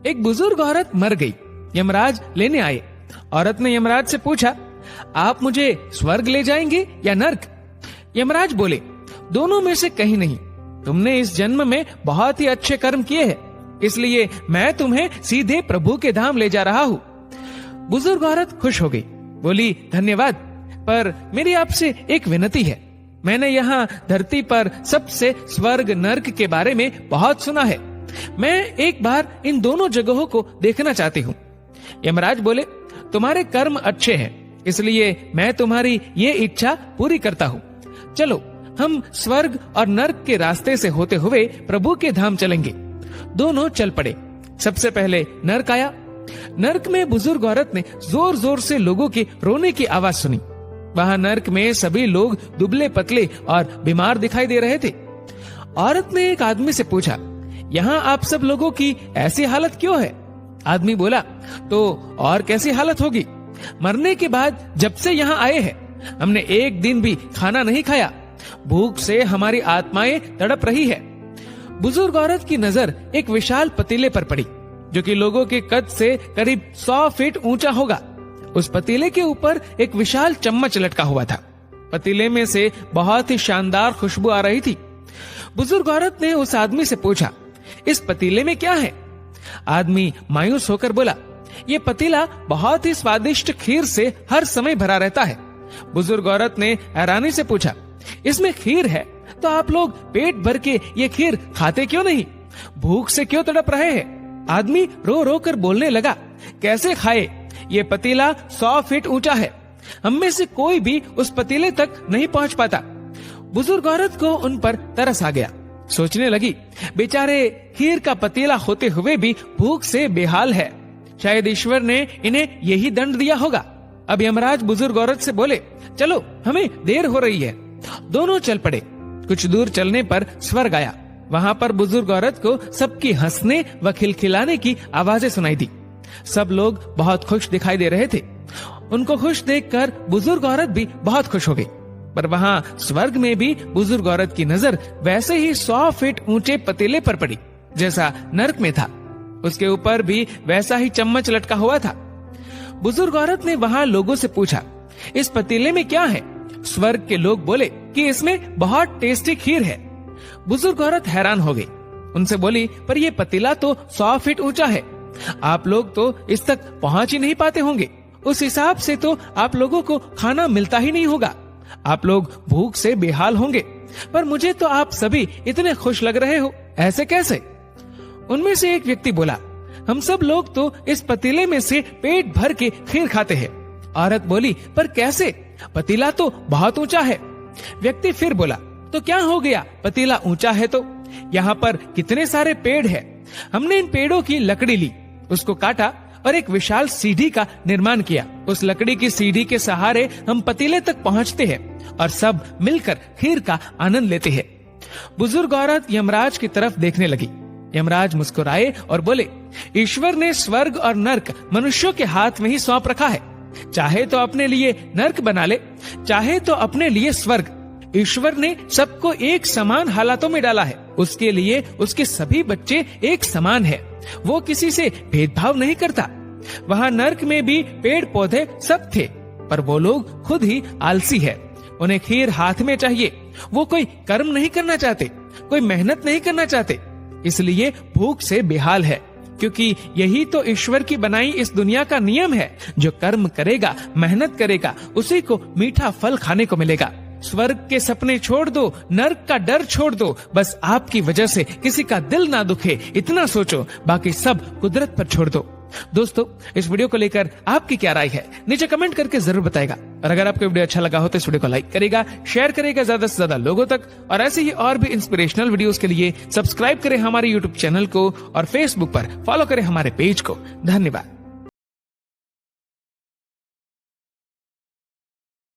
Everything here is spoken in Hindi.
एक बुजुर्ग औरत मर गई। यमराज लेने आए। औरत ने यमराज से पूछा, आप मुझे स्वर्ग ले जाएंगे या नर्क? यमराज बोले, दोनों में से कहीं नहीं। तुमने इस जन्म में बहुत ही अच्छे कर्म किए हैं, इसलिए मैं तुम्हें सीधे प्रभु के धाम ले जा रहा हूँ। बुजुर्ग औरत खुश हो गई, बोली, धन्यवाद, पर मेरी आपसे एक विनती है। मैंने यहाँ धरती पर सबसे स्वर्ग नर्क के बारे में बहुत सुना है। मैं एक बार इन दोनों जगहों को देखना चाहती हूँ। यमराज बोले, तुम्हारे कर्म अच्छे हैं, इसलिए मैं तुम्हारी ये इच्छा पूरी करता हूँ। चलो हम स्वर्ग और नर्क के रास्ते से होते हुए प्रभु के धाम चलेंगे। दोनों चल पड़े। सबसे पहले नर्क आया। नर्क में बुजुर्ग औरत ने जोर जोर से लोगों के रोने की आवाज सुनी। वहां नर्क में सभी लोग दुबले पतले और बीमार दिखाई दे रहे थे। औरत ने एक आदमी से पूछा, यहाँ आप सब लोगों की ऐसी हालत क्यों है? आदमी बोला, तो और कैसी हालत होगी? मरने के बाद जब से यहाँ आए हैं, हमने एक दिन भी खाना नहीं खाया। भूख से हमारी आत्माएं तड़प रही है। बुजुर्ग औरत की नजर एक विशाल पतीले पर पड़ी, जो कि लोगों के कद से करीब 100 फीट ऊंचा होगा। उस पतीले के ऊपर एक विशाल चम्मच लटका हुआ था। पतीले में से बहुत ही शानदार खुशबू आ रही थी। बुजुर्ग औरत ने उस आदमी से पूछा, इस पतीले में क्या है? आदमी मायूस होकर बोला, ये पतीला बहुत ही स्वादिष्ट खीर से हर समय भरा रहता है। बुजुर्ग औरत ने हैरानी से पूछा, इसमें खीर है तो आप लोग पेट भर के ये खीर खाते क्यों नहीं? भूख से क्यों तड़प रहे हैं? आदमी रो रो कर बोलने लगा, कैसे खाए? ये पतीला 100 फीट ऊंचा है। हम में से कोई भी उस पतीले तक नहीं पहुंच पाता। बुजुर्ग औरत को उन पर तरस आ गया। सोचने लगी, बेचारे खीर का पतीला होते हुए भी भूख से बेहाल है। शायद ईश्वर ने इन्हें यही दंड दिया होगा। अब यमराज बुजुर्ग औरत से बोले, चलो हमें देर हो रही है। दोनों चल पड़े। कुछ दूर चलने पर स्वर्ग आया। वहां पर बुजुर्ग औरत को सबकी हंसने व खिलखिलाने की आवाजें सुनाई दी। सब लोग बहुत खुश दिखाई दे रहे थे। उनको खुश देखकर बुजुर्ग औरत भी बहुत खुश हो गई। पर वहां स्वर्ग में भी बुजुर्ग औरत की नजर वैसे ही 100 फीट ऊंचे पतीले पर पड़ी, जैसा नर्क में था। उसके ऊपर भी वैसा ही चम्मच लटका हुआ था। बुजुर्ग औरत ने वहां लोगों से पूछा, इस पतीले में क्या है? स्वर्ग के लोग बोले कि इसमें बहुत टेस्टी खीर है। बुजुर्ग औरत हैरान हो गई। उनसे बोली, पर यह पतीला तो 100 फीट ऊंचा है। आप लोग तो इस तक पहुंच ही नहीं पाते होंगे। उस हिसाब से तो आप लोगों को खाना मिलता ही नहीं होगा। आप लोग भूख से बेहाल होंगे। पर मुझे तो आप सभी इतने खुश लग रहे हो, ऐसे कैसे? उनमें से एक व्यक्ति बोला, हम सब लोग तो इस पतीले में से पेट भर के खीर खाते हैं। औरत बोली, पर कैसे? पतीला तो बहुत ऊंचा है। व्यक्ति फिर बोला, तो क्या हो गया? पतीला ऊंचा है तो यहाँ पर कितने सारे पेड़ हैं। हमने इन पेड़ों की लकड़ी ली, उसको काटा और एक विशाल सीढ़ी का निर्माण किया। उस लकड़ी की सीढ़ी के सहारे हम पतीले तक पहुँचते हैं और सब मिलकर खीर का आनंद लेते हैं। बुजुर्ग औरत यमराज की तरफ देखने लगी। यमराज मुस्कुराए और बोले, ईश्वर ने स्वर्ग और नर्क मनुष्यों के हाथ में ही सौंप रखा है। चाहे तो अपने लिए नर्क बना ले, चाहे तो अपने लिए स्वर्ग। ईश्वर ने सबको एक समान हालातों में डाला है। उसके लिए उसके सभी बच्चे एक समान है। वो किसी से भेदभाव नहीं करता। वहाँ नर्क में भी पेड़ पौधे सब थे, पर वो लोग खुद ही आलसी है। उन्हें खीर हाथ में चाहिए। वो कोई कर्म नहीं करना चाहते, कोई मेहनत नहीं करना चाहते, इसलिए भूख से बेहाल है। क्योंकि यही तो ईश्वर की बनाई इस दुनिया का नियम है। जो कर्म करेगा, मेहनत करेगा, उसी को मीठा फल खाने को मिलेगा। स्वर्ग के सपने छोड़ दो, नर्क का डर छोड़ दो। बस आपकी वजह से किसी का दिल ना दुखे, इतना सोचो। बाकी सब कुदरत पर छोड़ दो। दोस्तों, इस वीडियो को लेकर आपकी क्या राय है, नीचे कमेंट करके जरूर बताएगा। और अगर आपको वीडियो अच्छा लगा हो तो इस वीडियो को लाइक करेगा, शेयर करेगा ज्यादा से ज्यादा लोगों तक। और ऐसे ही और भी इंस्पिरेशनल वीडियोस के लिए सब्सक्राइब करें हमारे यूट्यूब चैनल को और फेसबुक पर फॉलो करें हमारे पेज को। धन्यवाद।